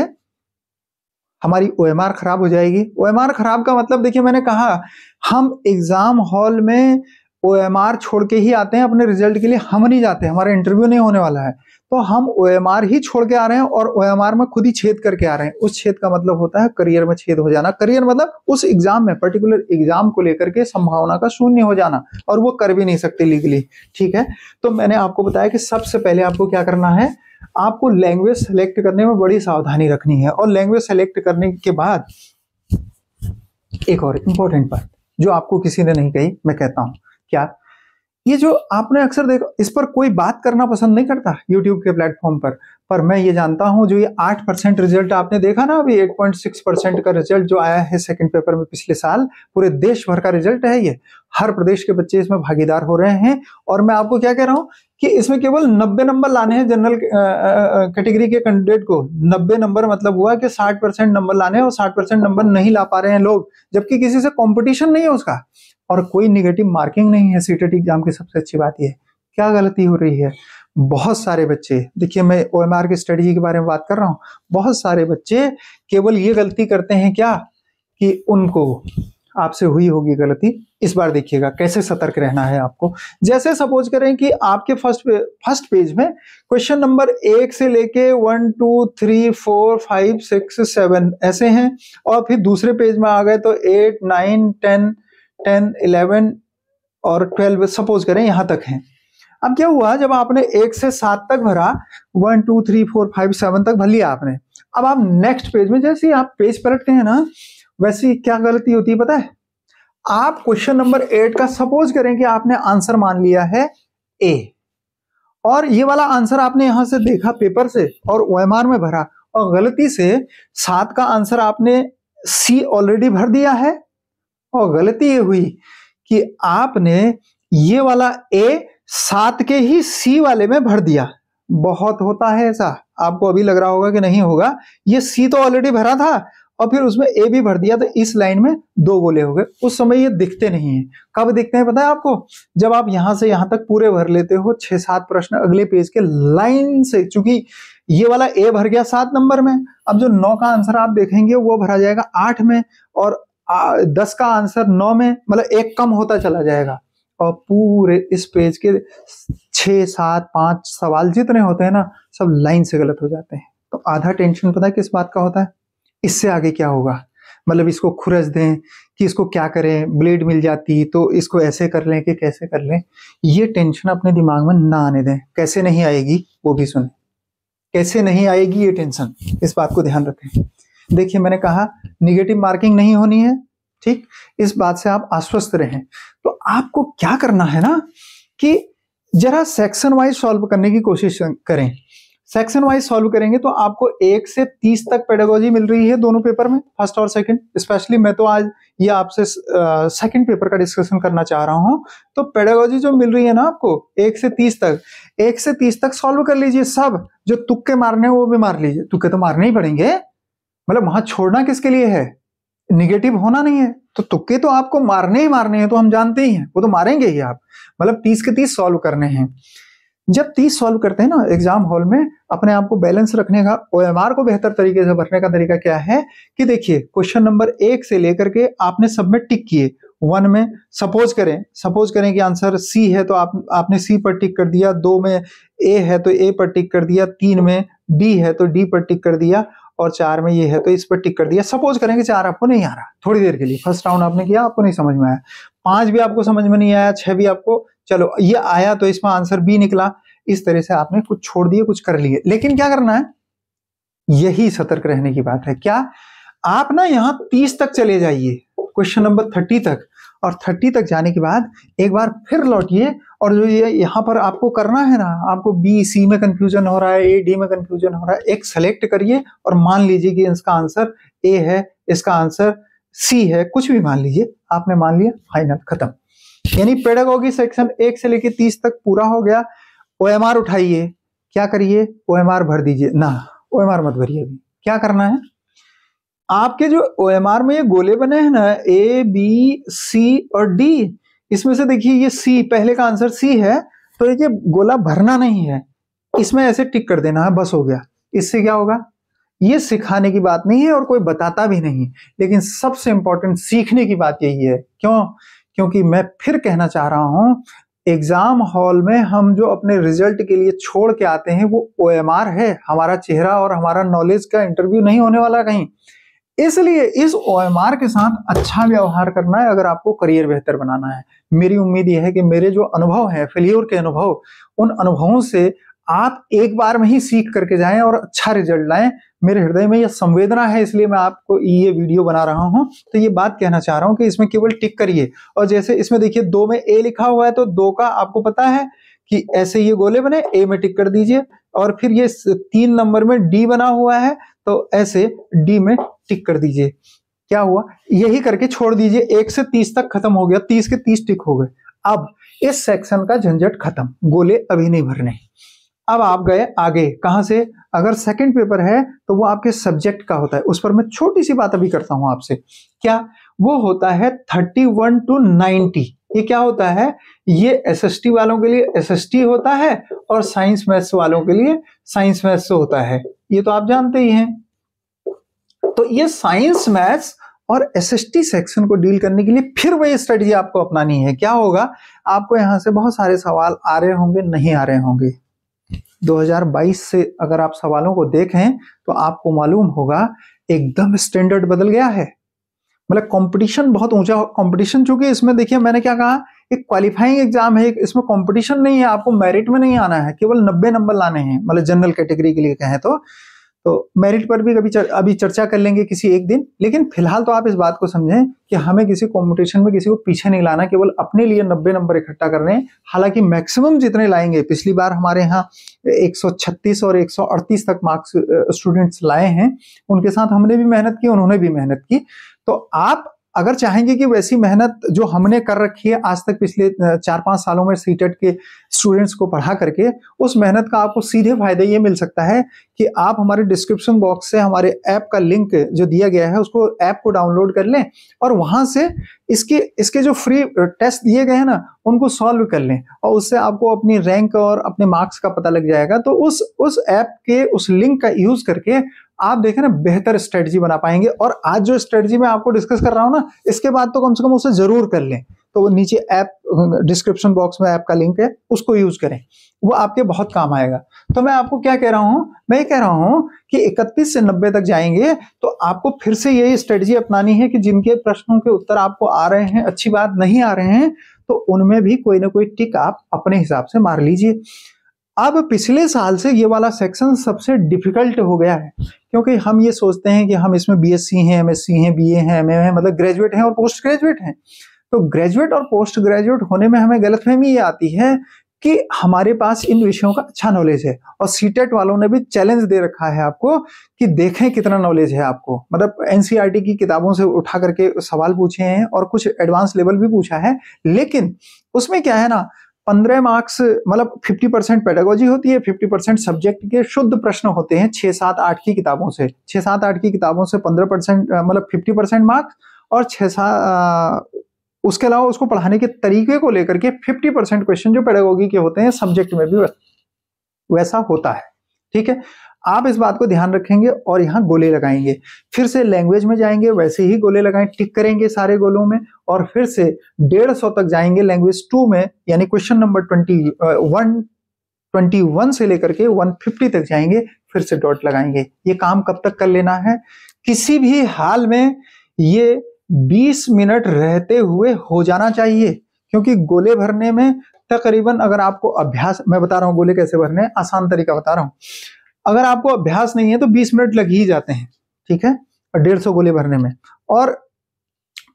हमारी OMR खराब हो जाएगी। OMR खराब का मतलब देखिए, मैंने कहा हम एग्जाम हॉल में OMR छोड़ के ही आते हैं अपने रिजल्ट के लिए, हम नहीं जाते, हमारा इंटरव्यू नहीं होने वाला है तो हम OMR ही छोड़ के आ रहे हैं और OMR में खुद ही छेद करके आ रहे हैं। उस छेद का मतलब होता है करियर में छेद हो जाना। करियर मतलब उस एग्जाम में, पर्टिकुलर एग्जाम को लेकर के संभावना का शून्य हो जाना, और वो कर भी नहीं सकते लीगली, ठीक है। तो मैंने आपको बताया कि सबसे पहले आपको क्या करना है, आपको लैंग्वेज सेलेक्ट करने में बड़ी सावधानी रखनी है। और लैंग्वेज सेलेक्ट करने के बाद एक और इंपॉर्टेंट बात जो आपको किसी ने नहीं कही, मैं कहता हूं, क्या, ये जो आपने अक्सर देखा, इस पर कोई बात करना पसंद नहीं करता YouTube के प्लेटफॉर्म पर मैं ये जानता हूं, जो ये 8% रिजल्ट आपने देखा ना अभी, 8.6% का रिजल्ट जो आया है सेकंड पेपर में पिछले साल, पूरे देश भर का रिजल्ट है ये। हर प्रदेश के बच्चे इसमें भागीदार हो रहे हैं। और मैं आपको क्या कह रहा हूं कि इसमें केवल 90 नंबर लाने हैं जनरल कैटेगरी के कैंडिडेट को। 90 नंबर मतलब हुआ कि 60% नंबर लाने हैं, और 60% नंबर नहीं ला पा रहे हैं लोग, जबकि किसी से कॉम्पिटिशन नहीं है उसका, और कोई निगेटिव मार्किंग नहीं है। सीटेट एग्जाम की सबसे अच्छी बात यह, क्या गलती हो रही है, बहुत सारे बच्चे, देखिए मैं OMR की स्टडी के बारे में बात कर रहा हूं, बहुत सारे बच्चे केवल ये गलती करते हैं क्या, कि उनको आपसे हुई होगी गलती, इस बार देखिएगा कैसे सतर्क रहना है आपको। जैसे सपोज करें कि आपके फर्स्ट पेज में क्वेश्चन नंबर 1 से लेके 1 2 3 4 5 6 7 ऐसे हैं, और फिर दूसरे पेज में आ गए तो 8 9 10 11 और 12 सपोज करें यहां तक हैं। अब क्या हुआ, जब आपने 1 से 7 तक भरा, 1 2 3 4 5 7 तक भर लिया आपने, अब आप नेक्स्ट पेज में जैसे ही आप पेज पलटते हैं ना, वैसी क्या गलती होती है पता है, आप क्वेश्चन नंबर 8 का सपोज करें कि आपने आंसर मान लिया है A, और ये वाला आंसर आपने यहां से देखा पेपर से और OMR में भरा, और गलती से 7 का आंसर आपने C ऑलरेडी भर दिया है, और गलती ये हुई कि आपने ये वाला A 7 के ही C वाले में भर दिया। बहुत होता है ऐसा, आपको अभी लग रहा होगा कि नहीं होगा, ये C तो ऑलरेडी भरा था और फिर उसमें A भी भर दिया, तो इस लाइन में 2 गोले हो गए। उस समय ये दिखते नहीं है। कब दिखते हैं पता है आपको, जब आप यहां से यहां तक पूरे भर लेते हो, 6-7 प्रश्न अगले पेज के लाइन से, चूंकि ये वाला A भर गया 7 नंबर में, अब जो 9 का आंसर आप देखेंगे वो भरा जाएगा 8 में, और 10 का आंसर 9 में, मतलब एक कम होता चला जाएगा, और पूरे इस पेज के 6 7 5 सवाल जितने होते हैं ना, सब लाइन से गलत हो जाते हैं। तो आधा टेंशन पता है किस बात का होता है, इससे आगे क्या होगा, मतलब इसको खुरच दें कि इसको क्या करें, ब्लेड मिल जाती तो इसको ऐसे कर लें कि कैसे कर लें, ये टेंशन अपने दिमाग में ना आने दें। कैसे नहीं आएगी वो भी सुने, कैसे नहीं आएगी ये टेंशन, इस बात को ध्यान रखें। देखिए मैंने कहा निगेटिव मार्किंग नहीं होनी है, ठीक, इस बात से आप आश्वस्त रहें। तो आपको क्या करना है ना कि जरा सेक्शन वाइज सॉल्व करने की कोशिश करें। सेक्शन वाइज सॉल्व करेंगे तो आपको 1 से 30 तक पेडागोजी मिल रही है दोनों पेपर में, फर्स्ट और सेकंड। स्पेशली मैं तो आज ये आपसे सेकंड पेपर का डिस्कशन करना चाह रहा हूं। तो पेडागोजी जो मिल रही है ना आपको 1 से 30 तक, 1 से 30 तक सॉल्व कर लीजिए। सब जो तुक्के मारने हैं वो भी मार लीजिए, तुक्के तो मारने ही पड़ेंगे, मतलब वहां छोड़ना किसके लिए है, निगेटिव होना नहीं है। तो तुक्के तो आपको मारने ही मारने हैं, तो हम जानते ही हैं, वो तो मारेंगे ही आप। मतलब 30 के 30 सॉल्व करने हैं। जब 30 सॉल्व करते हैं ना एग्जाम हॉल में, अपने आप को बैलेंस रखने का, ओएमआर को बेहतर तरीके से भरने का तरीका क्या है कि देखिए क्वेश्चन नंबर 1 से लेकर के आपने सब में टिक किए। 1 में सपोज करें कि आंसर सी है तो आपने सी पर टिक कर दिया, 2 में ए है तो ए पर टिक कर दिया, 3 में डी है तो डी पर टिक कर दिया, और 4 में ये है तो इस पर टिक कर दिया। सपोज करें कि 4 आपको नहीं आ रहा, थोड़ी देर के लिए फर्स्ट राउंड आपने किया, आपको नहीं समझ में आया, 5 भी आपको समझ में नहीं आया, 6 भी आपको, चलो ये आया तो इसमें आंसर बी निकला। इस तरह से आपने कुछ छोड़ दिए, कुछ कर लिए। लेकिन क्या करना है, यही सतर्क रहने की बात है। क्या आप ना यहाँ 30 तक चले जाइए, क्वेश्चन नंबर 30 तक, और 30 तक जाने के बाद एक बार फिर लौटिए, और जो ये यहाँ पर आपको करना है ना, आपको बी सी में कंफ्यूजन हो रहा है, ए डी में कंफ्यूजन हो रहा है, एक सेलेक्ट करिए और मान लीजिए कि इसका आंसर ए है, इसका आंसर सी है, कुछ भी मान लीजिए, आपने मान लिया, फाइनल, खत्म। यानी पेडागोगी सेक्शन 1 से लेके 30 तक पूरा हो गया। ओएमआर उठाइए, क्या करिए, ओएमआर भर दीजिए ना, ओएमआर मत भरिए। अभी क्या करना है, आपके जो ओएमआर में ये गोले बने हैं ना, ए बी सी और डी, इसमें से देखिए ये सी, पहले का आंसर सी है, तो ये गोला भरना नहीं है, इसमें ऐसे टिक कर देना है, बस हो गया। इससे क्या होगा, ये सिखाने की बात नहीं है और कोई बताता भी नहीं, लेकिन सबसे इंपॉर्टेंट सीखने की बात यही है। क्यों? क्योंकि मैं फिर कहना चाह रहा हूं, एग्जाम हॉल में हम जो अपने रिजल्ट के लिए छोड़ के आते हैं वो ओएमआर है, हमारा चेहरा और हमारा नॉलेज का इंटरव्यू नहीं होने वाला कहीं। इसलिए इस ओएमआर के साथ अच्छा व्यवहार करना है अगर आपको करियर बेहतर बनाना है। मेरी उम्मीद यह है कि मेरे जो अनुभव हैं, फेलियर के अनुभव, उन अनुभवों से आप एक बार में ही सीख करके जाएं और अच्छा रिजल्ट लाएं। मेरे हृदय में यह संवेदना है, इसलिए मैं आपको ये वीडियो बना रहा हूं। तो ये बात कहना चाह रहा हूं कि इसमें केवल टिक करिए, और जैसे इसमें देखिए 2 में ए लिखा हुआ है तो 2 का आपको पता है कि ऐसे ये गोले बने, ए में टिक कर दीजिए, और फिर ये 3 नंबर में डी बना हुआ है तो ऐसे डी में टिक कर दीजिए। क्या हुआ, यही करके छोड़ दीजिए। 1 से 30 तक खत्म हो गया, 30 के 30 टिक हो गए। अब इस सेक्शन का झंझट खत्म, गोले अभी नहीं भरने। अब आप गए आगे, कहां से, अगर सेकंड पेपर है तो वो आपके सब्जेक्ट का होता है, उस पर मैं छोटी सी बात अभी करता हूं आपसे। क्या वो होता है 31 to 90। ये क्या होता है, ये एसएसटी वालों के लिए एसएसटी होता है और साइंस मैथ्स वालों के लिए साइंस मैथ्स होता है, ये तो आप जानते ही हैं। तो ये साइंस मैथ्स और एसएसटी सेक्शन को डील करने के लिए फिर वही स्ट्रेटजी आपको अपनानी है। क्या होगा, आपको यहां से बहुत सारे सवाल आ रहे होंगे, नहीं आ रहे होंगे। 2022 से अगर आप सवालों को देखें तो आपको मालूम होगा एकदम स्टैंडर्ड बदल गया है। मतलब कंपटीशन बहुत ऊंचा कंपटीशन, चूंकि इसमें देखिए मैंने क्या कहा, एक क्वालिफाइंग एग्जाम है, इसमें कंपटीशन नहीं है, आपको मेरिट में नहीं आना है, केवल 90 नंबर लाने हैं। मतलब जनरल कैटेगरी के लिए कहें तो मेरिट पर भी अभी चर्चा कर लेंगे किसी एक दिन। लेकिन फिलहाल तो आप इस बात को समझें कि हमें किसी कंपटीशन में किसी को पीछे नहीं लाना, केवल अपने लिए 90 नंबर इकट्ठा करने हैं। हालांकि मैक्सिमम जितने लाएंगे, पिछली बार हमारे यहाँ 136 और 138 तक मार्क्स स्टूडेंट्स लाए हैं, उनके साथ हमने भी मेहनत की, उन्होंने भी मेहनत की। तो आप अगर चाहेंगे कि वैसी मेहनत जो हमने कर रखी है आज तक पिछले 4-5 सालों में सीटेट के स्टूडेंट्स को पढ़ा करके, उस मेहनत का आपको सीधे फायदा ये मिल सकता है कि आप हमारे डिस्क्रिप्शन बॉक्स से हमारे ऐप का लिंक जो दिया गया है उसको ऐप को डाउनलोड कर लें, और वहां से इसके जो फ्री टेस्ट दिए गए हैं ना उनको सॉल्व कर लें, और उससे आपको अपनी रैंक और अपने मार्क्स का पता लग जाएगा। तो उस ऐप के उस लिंक का यूज करके आप देखें ना बेहतर स्ट्रेटजी बना पाएंगे। और आज जो स्ट्रेटजी मैं आपको डिस्कस कर रहा हूं ना, इसके बाद तो कम से कम उसे जरूर कर लें। तो वो नीचे ऐप डिस्क्रिप्शन बॉक्स में ऐप का लिंक है, उसको यूज करें, वो आपके बहुत काम आएगा। तो मैं आपको क्या कह रहा हूं, मैं ये कह रहा हूं कि 31 से 90 तक जाएंगे तो आपको फिर से यही स्ट्रेटजी अपनानी है कि जिनके प्रश्नों के उत्तर आपको आ रहे हैं, अच्छी बात, नहीं आ रहे हैं तो उनमें भी कोई ना कोई टिक आप अपने हिसाब से मार लीजिए। अब पिछले साल से ये वाला सेक्शन सबसे डिफिकल्ट हो गया है, क्योंकि हम ये सोचते हैं कि हम इसमें बीएससी हैं, एमएससी हैं, बीए हैं, एमए हैं, मतलब ग्रेजुएट हैं और पोस्ट ग्रेजुएट हैं। तो ग्रेजुएट और पोस्ट ग्रेजुएट होने में हमें गलतफहमी ये आती है कि हमारे पास इन विषयों का अच्छा नॉलेज है, और सीटेट वालों ने भी चैलेंज दे रखा है आपको कि देखें कितना नॉलेज है आपको। मतलब एनसीईआरटी की किताबों से उठा करके सवाल पूछे हैं और कुछ एडवांस लेवल भी पूछा है, लेकिन उसमें क्या है ना, 15 मार्क्स मतलब 50% पेडागोजी होती है, 50% सब्जेक्ट के शुद्ध प्रश्न होते हैं 6, 7, 8 की किताबों से। 6, 7, 8 की किताबों से 15% मतलब 50% मार्क्स, और 6, उसके अलावा उसको पढ़ाने के तरीके को लेकर के 50% क्वेश्चन जो पेडागोगी के होते हैं सब्जेक्ट में भी वैसा होता है। ठीक है, आप इस बात को ध्यान रखेंगे और यहाँ गोले लगाएंगे। फिर से लैंग्वेज में जाएंगे, वैसे ही गोले लगाएं, टिक करेंगे सारे गोलों में, और फिर से 150 तक जाएंगे लैंग्वेज 2 में, यानी क्वेश्चन नंबर 121 से लेकर के 150 तक जाएंगे, फिर से डॉट लगाएंगे। ये काम कब तक कर लेना है? किसी भी हाल में ये 20 मिनट रहते हुए हो जाना चाहिए, क्योंकि गोले भरने में तकरीबन, अगर आपको अभ्यास, मैं बता रहा हूं गोले कैसे भरने, आसान तरीका बता रहा हूं, अगर आपको अभ्यास नहीं है तो 20 मिनट लग ही जाते हैं। ठीक है, 150 गोले भरने में, और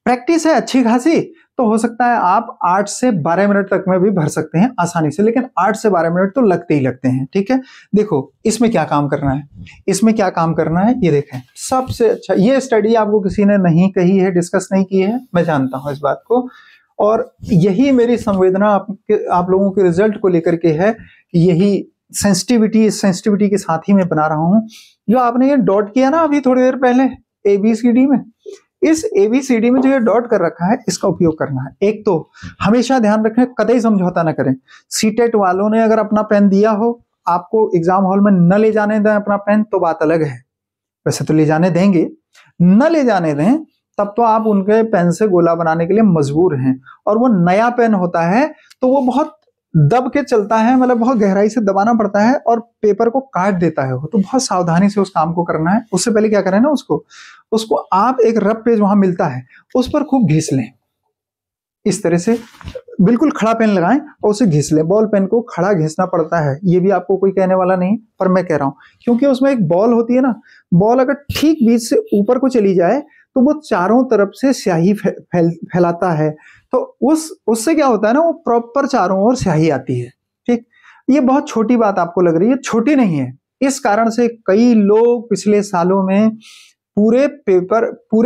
प्रैक्टिस है अच्छी खासी तो हो सकता है आप 8 से 12 मिनट तक में भी भर सकते हैं आसानी से, लेकिन 8 से 12 मिनट तो लगते ही लगते हैं। ठीक है, देखो इसमें क्या काम करना है, इसमें क्या काम करना है ये देखें। सबसे अच्छा, ये स्टडी आपको किसी ने नहीं कही है, डिस्कस नहीं की है, मैं जानता हूं इस बात को, और यही मेरी संवेदना आप लोगों के रिजल्ट को लेकर के है। यही सेंसिटिविटी के साथ ही मैं बना रहा हूं। जो आपने ये डॉट किया ना अभी थोड़ी देर पहले ABCD में, इस ABCD में जो ये डॉट कर रखा है इसका उपयोग करना है। एक तो हमेशा ध्यान रखें, कतई समझौता ना करें। सीटेट वालों ने अगर अपना पेन दिया हो, आपको एग्जाम हॉल में न ले जाने दें अपना पेन तो बात अलग है, वैसे तो ले जाने देंगे, न ले जाने दें तब तो आप उनके पेन से गोला बनाने के लिए मजबूर हैं। और वो नया पेन होता है तो वो बहुत दब के चलता है, मतलब बहुत गहराई से दबाना पड़ता है और पेपर को काट देता है, तो बहुत सावधानी से उस काम को करना है। उससे पहले क्या करें ना, उसको आप एक रफ पेज वहां मिलता है उस पर खूब घिस लें, इस तरह से बिल्कुल खड़ा पेन लगाएं और उसे घिस लें। बॉल पेन को खड़ा घिसना पड़ता है, ये भी आपको कोई कहने वाला नहीं, पर मैं कह रहा हूं क्योंकि उसमें एक बॉल होती है ना, बॉल अगर ठीक बीच से ऊपर को चली जाए तो वो चारों तरफ से स्याही फैलाता है, तो उससे क्या होता है ना, वो प्रॉपर चारों ओर स्याही आती है। ठीक, ये बहुत छोटी बात आपको लग रही है, छोटी नहीं है। इस कारण से कई लोग पिछले सालों में पूरे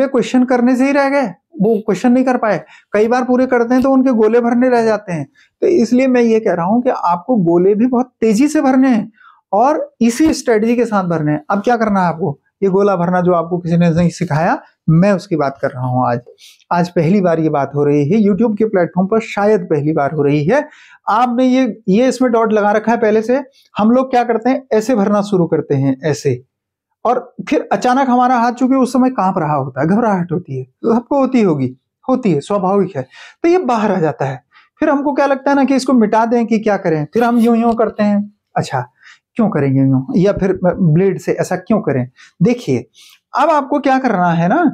क्वेश्चन करने से ही रह गए, वो क्वेश्चन नहीं कर पाए। कई बार पूरे करते हैं तो उनके गोले भरने रह जाते हैं। तो इसलिए मैं ये कह रहा हूं कि आपको गोले भी बहुत तेजी से भरने हैं और इसी स्ट्रेटजी के साथ भरने हैं। अब क्या करना है आपको, ये गोला भरना जो आपको किसी ने नहीं सिखाया, मैं उसकी बात कर रहा हूं। आज पहली बार ये बात हो रही है यूट्यूब के प्लेटफॉर्म पर, शायद पहली बार हो रही है। आपने ये इसमें डॉट लगा रखा है पहले से। हम लोग क्या करते हैं, ऐसे भरना शुरू करते हैं ऐसे, और फिर अचानक हमारा हाथ, चूंकि उस समय कांप रहा होता है, घबराहट होती है, सबको होती है, स्वाभाविक है, तो ये बाहर आ जाता है। फिर हमको क्या लगता है ना कि इसको मिटा दें कि क्या करें, फिर हम यूं करते हैं। अच्छा क्यों करेंगे यूं, या फिर ब्लेड से ऐसा क्यों करें? देखिए अब आपको क्या करना है ना,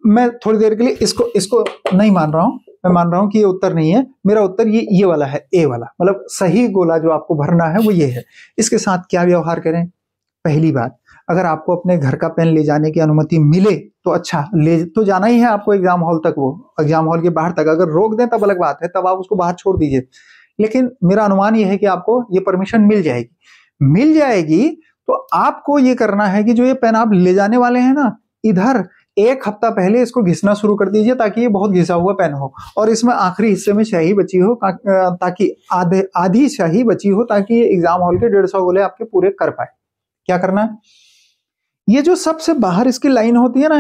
मैं थोड़ी देर के लिए इसको नहीं मान रहा हूं, मैं मान रहा हूं कि ये उत्तर नहीं है। मेरा उत्तर ये वाला है, ए वाला, मतलब सही गोला जो आपको भरना है वो ये है। इसके साथ क्या व्यवहार करें? पहली बात, अगर आपको अपने घर का पेन ले जाने की अनुमति मिले तो अच्छा, ले तो जाना ही है आपको एग्जाम हॉल तक, वो एग्जाम हॉल के बाहर तक। अगर रोक दें तब अलग बात है, तब आप उसको बाहर छोड़ दीजिए, लेकिन मेरा अनुमान ये है कि आपको ये परमिशन मिल जाएगी। तो आपको ये करना है कि जो ये पेन आप ले जाने वाले हैं ना, इधर 1 हफ्ता पहले इसको घिसना शुरू कर दीजिए, ताकि ये बहुत घिसा हुआ पेन हो और इसमें आखिरी हिस्से में स्याही बची हो, ताकि आधी स्याही बची हो, ताकि ये एग्जाम हॉल के 150 गोले आपके पूरे कर पाए। क्या करना है, ये जो सबसे बाहर इसकी लाइन होती है ना,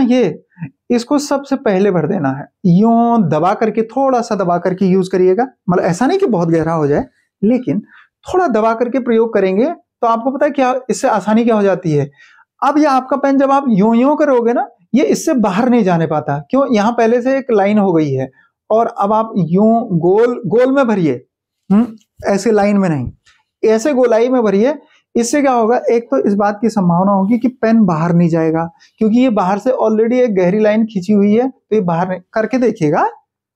इसको सबसे पहले भर देना है। यूं दबा करके, थोड़ा सा दबा करके यूज करिएगा, मतलब ऐसा नहीं कि बहुत गहरा हो जाए, लेकिन थोड़ा दबा करके प्रयोग करेंगे तो आपको पता है क्या, इससे आसानी क्या हो जाती है। अब ये आपका पेन जब आप यूं करोगे ना, ये इससे बाहर नहीं जाने पाता। क्यों? यहाँ पहले से एक लाइन हो गई है, और अब आप यूं गोल में भरिए, ऐसे लाइन में नहीं, ऐसे गोलाई में भरिए। इससे क्या होगा, एक तो इस बात की संभावना होगी कि पेन बाहर नहीं जाएगा, क्योंकि ये बाहर से ऑलरेडी एक गहरी लाइन खींची हुई है, तो ये बाहर नहीं। करके देखिएगा,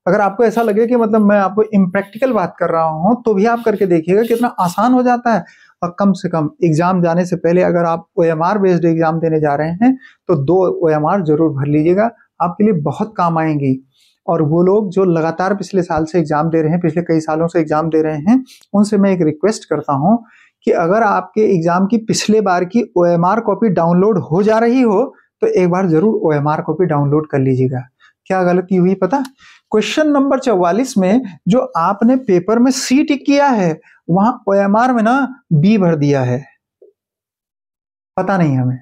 अगर आपको ऐसा लगे कि मतलब मैं आपको इम्प्रैक्टिकल बात कर रहा हूं, तो भी आप करके देखिएगा कितना आसान हो जाता है। और कम से कम एग्जाम जाने से पहले अगर आप OMR बेस्ड एग्जाम देने जा रहे हैं तो 2 OMR जरूर भर लीजिएगा, आपके लिए बहुत काम आएंगी। और वो लोग जो लगातार पिछले साल से एग्जाम दे रहे हैं, पिछले कई सालों से एग्जाम दे रहे हैं, उनसे मैं एक रिक्वेस्ट करता हूं कि अगर आपके एग्जाम की पिछले बार की OMR कॉपी डाउनलोड हो जा रही हो तो एक बार जरूर OMR कॉपी डाउनलोड कर लीजिएगा। क्या गलती हुई पता? क्वेश्चन नंबर 44 में जो आपने पेपर में C टिक किया है वहां OMR में ना B भर दिया है, पता नहीं हमें।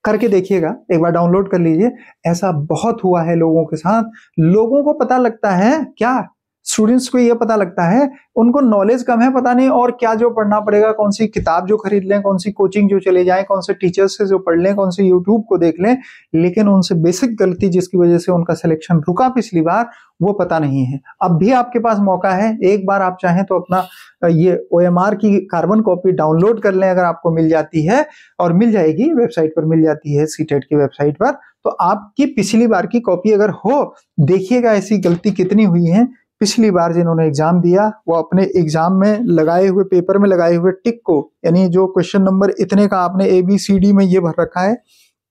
करके देखिएगा, एक बार डाउनलोड कर लीजिए। ऐसा बहुत हुआ है लोगों के साथ। लोगों को पता लगता है क्या, स्टूडेंट्स को ये पता लगता है, उनको नॉलेज कम है, पता नहीं और क्या जो पढ़ना पड़ेगा, कौन सी किताब जो खरीद लें, कौन सी कोचिंग जो चले जाएं, कौन से टीचर्स से जो पढ़ लें, कौन से यूट्यूब को देख लें, लेकिन उनसे बेसिक गलती जिसकी वजह से उनका सिलेक्शन रुका पिछली बार, वो पता नहीं है। अब भी आपके पास मौका है, एक बार आप चाहें तो अपना ये OMR की कार्बन कॉपी डाउनलोड कर लें, अगर आपको मिल जाती है, और मिल जाएगी, वेबसाइट पर मिल जाती है, सीटेट की वेबसाइट पर। तो आपकी पिछली बार की कॉपी अगर हो, देखिएगा ऐसी गलती कितनी हुई है। पिछली बार जिन्होंने एग्जाम दिया वो अपने एग्जाम में लगाए हुए, पेपर में लगाए हुए टिक को, यानी जो क्वेश्चन नंबर इतने का आपने ABCD में ये भर रखा है,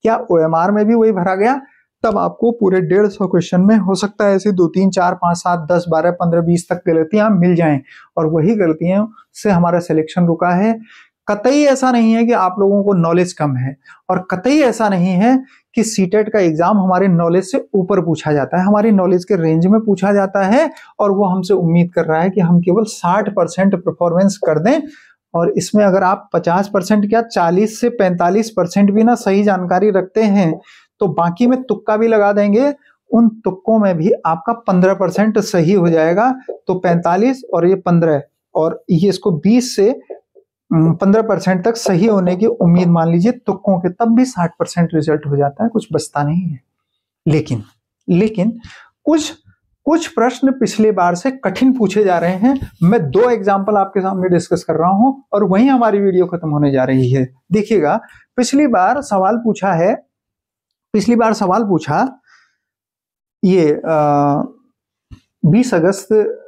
क्या OMR में भी वही भरा गया? तब आपको पूरे 150 क्वेश्चन में हो सकता है ऐसे 2, 3, 4, 5, 7, 10, 12, 15, 20 तक गलतियां मिल जाएं, और वही गलतियों से हमारा सिलेक्शन रुका है। कतई ऐसा नहीं है कि आप लोगों को नॉलेज कम है, और कतई ऐसा नहीं है कि सीटेट का एग्जाम हमारे नॉलेज से ऊपर पूछा जाता है, हमारी नॉलेज के रेंज में पूछा जाता है, और वो हमसे उम्मीद कर रहा है कि हम केवल 60% परफॉर्मेंस कर दें। और इसमें अगर आप 50% क्या 40 से 45% भी ना सही जानकारी रखते हैं तो बाकी में तुक्का भी लगा देंगे, उन तुक्कों में भी आपका 15% सही हो जाएगा। तो 45 और ये 15 और ये इसको 20 से 15% तक सही होने की उम्मीद मान लीजिए तुक्कों के, तब भी 60% रिजल्ट हो जाता है, कुछ बचता नहीं है। लेकिन कुछ प्रश्न पिछले बार से कठिन पूछे जा रहे हैं। मैं 2 एग्जाम्पल आपके सामने डिस्कस कर रहा हूं और वहीं हमारी वीडियो खत्म होने जा रही है। देखिएगा, पिछली बार सवाल पूछा ये 20 अगस्त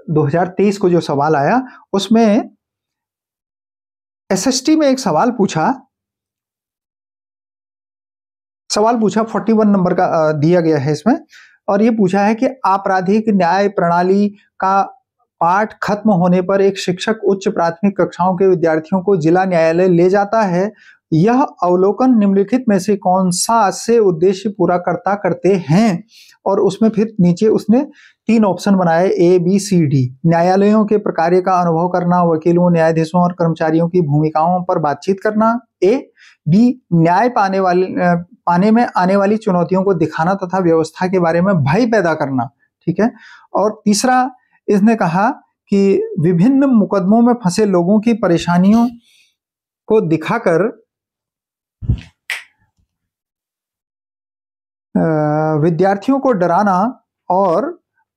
2023 को जो सवाल आया, उसमें SST में एक सवाल पूछा 41 नंबर का दिया गया है इसमें, और ये पूछा है कि आपराधिक न्याय प्रणाली का पाठ खत्म होने पर एक शिक्षक उच्च प्राथमिक कक्षाओं के विद्यार्थियों को जिला न्यायालय ले जाता है। यह अवलोकन निम्नलिखित में से कौन सा से उद्देश्य पूरा करते हैं? और उसमें फिर नीचे उसने 3 ऑप्शन बनाए, ABCD। न्यायालयों के प्रकार्य का अनुभव करना, वकीलों, न्यायाधीशों और कर्मचारियों की भूमिकाओं पर बातचीत करना, B न्याय पाने में आने वाली चुनौतियों को दिखाना तथा व्यवस्था के बारे में भय पैदा करना। ठीक है। और तीसरा इसने कहा कि विभिन्न मुकदमों में फंसे लोगों की परेशानियों को दिखाकर विद्यार्थियों को डराना और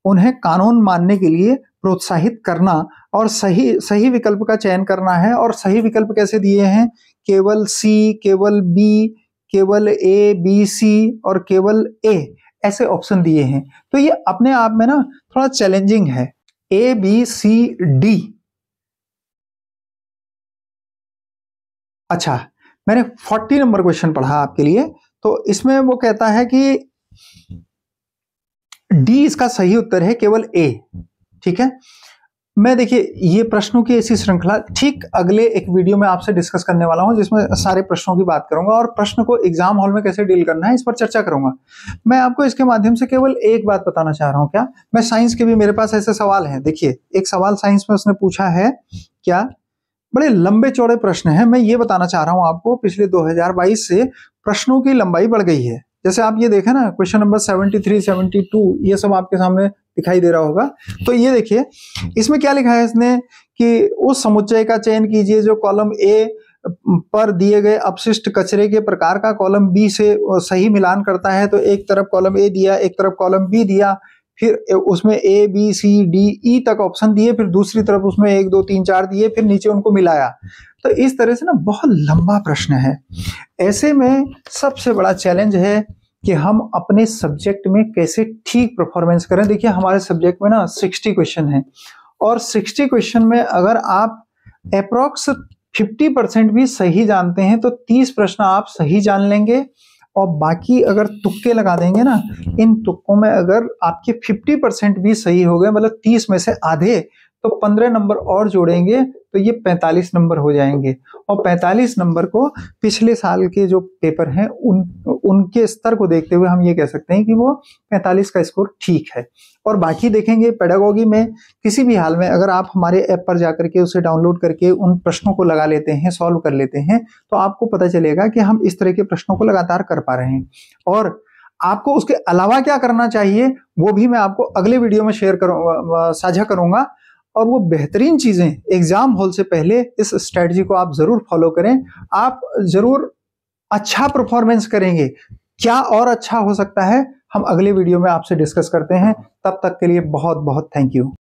उन्हें कानून मानने के लिए प्रोत्साहित करना, और सही विकल्प का चयन करना है। और सही विकल्प कैसे दिए हैं? केवल C, केवल B, केवल A, B, C और केवल A, ऐसे ऑप्शन दिए हैं। तो ये अपने आप में ना थोड़ा चैलेंजिंग है। A, B, C, D। अच्छा, मैंने 40 नंबर क्वेश्चन पढ़ा आपके लिए, तो इसमें वो कहता है कि D इसका सही उत्तर है, केवल A। ठीक है। मैं देखिए ये प्रश्नों की ऐसी श्रृंखला ठीक अगले एक वीडियो में आपसे डिस्कस करने वाला हूं, जिसमें सारे प्रश्नों की बात करूंगा और प्रश्न को एग्जाम हॉल में कैसे डील करना है इस पर चर्चा करूंगा। मैं आपको इसके माध्यम से केवल एक बात बताना चाह रहा हूं। क्या मैं साइंस के भी मेरे पास ऐसे सवाल हैं। देखिए, एक सवाल साइंस में उसने पूछा है, क्या बड़े लंबे चौड़े प्रश्न हैं। मैं ये बताना चाह रहा हूं आपको, पिछले 2022 से प्रश्नों की लंबाई बढ़ गई है। जैसे आप ये देखें ना, क्वेश्चन नंबर 73, 72 ये सब आपके सामने दिखाई दे रहा होगा। तो ये देखिए, इसमें क्या लिखा है इसने कि उस समुच्चय का चयन कीजिए जो कॉलम A पर दिए गए अपशिष्ट कचरे के प्रकार का कॉलम B से सही मिलान करता है। तो एक तरफ कॉलम A दिया, एक तरफ कॉलम B दिया, फिर उसमें A, B, C, D, E तक ऑप्शन दिए, फिर दूसरी तरफ उसमें 1, 2, 3, 4 दिए, फिर नीचे उनको मिलाया। तो इस तरह से ना बहुत लंबा प्रश्न है। ऐसे में सबसे बड़ा चैलेंज है कि हम अपने सब्जेक्ट में कैसे ठीक परफॉर्मेंस करें। देखिए, हमारे सब्जेक्ट में ना 60 क्वेश्चन है, और 60 क्वेश्चन में अगर आप अप्रोक्स 50% भी सही जानते हैं तो 30 प्रश्न आप सही जान लेंगे, और बाकी अगर तुक्के लगा देंगे ना, इन तुक्कों में अगर आपके 50% भी सही हो गए, मतलब 30 में से आधे, तो 15 नंबर और जोड़ेंगे तो ये 45 नंबर हो जाएंगे। और 45 नंबर को पिछले साल के जो पेपर हैं उनके स्तर को देखते हुए हम ये कह सकते हैं कि वो 45 का स्कोर ठीक है। और बाकी देखेंगे पेडागोगी में किसी भी हाल में अगर आप हमारे ऐप पर जाकर के उसे डाउनलोड करके उन प्रश्नों को लगा लेते हैं, सॉल्व कर लेते हैं, तो आपको पता चलेगा कि हम इस तरह के प्रश्नों को लगातार कर पा रहे हैं। और आपको उसके अलावा क्या करना चाहिए वो भी मैं आपको अगले वीडियो में साझा करूंगा। और वो बेहतरीन चीजें एग्जाम हॉल से पहले इस स्ट्रेटजी को आप जरूर फॉलो करें, आप जरूर अच्छा परफॉर्मेंस करेंगे। क्या और अच्छा हो सकता है हम अगले वीडियो में आपसे डिस्कस करते हैं। तब तक के लिए बहुत बहुत थैंक यू।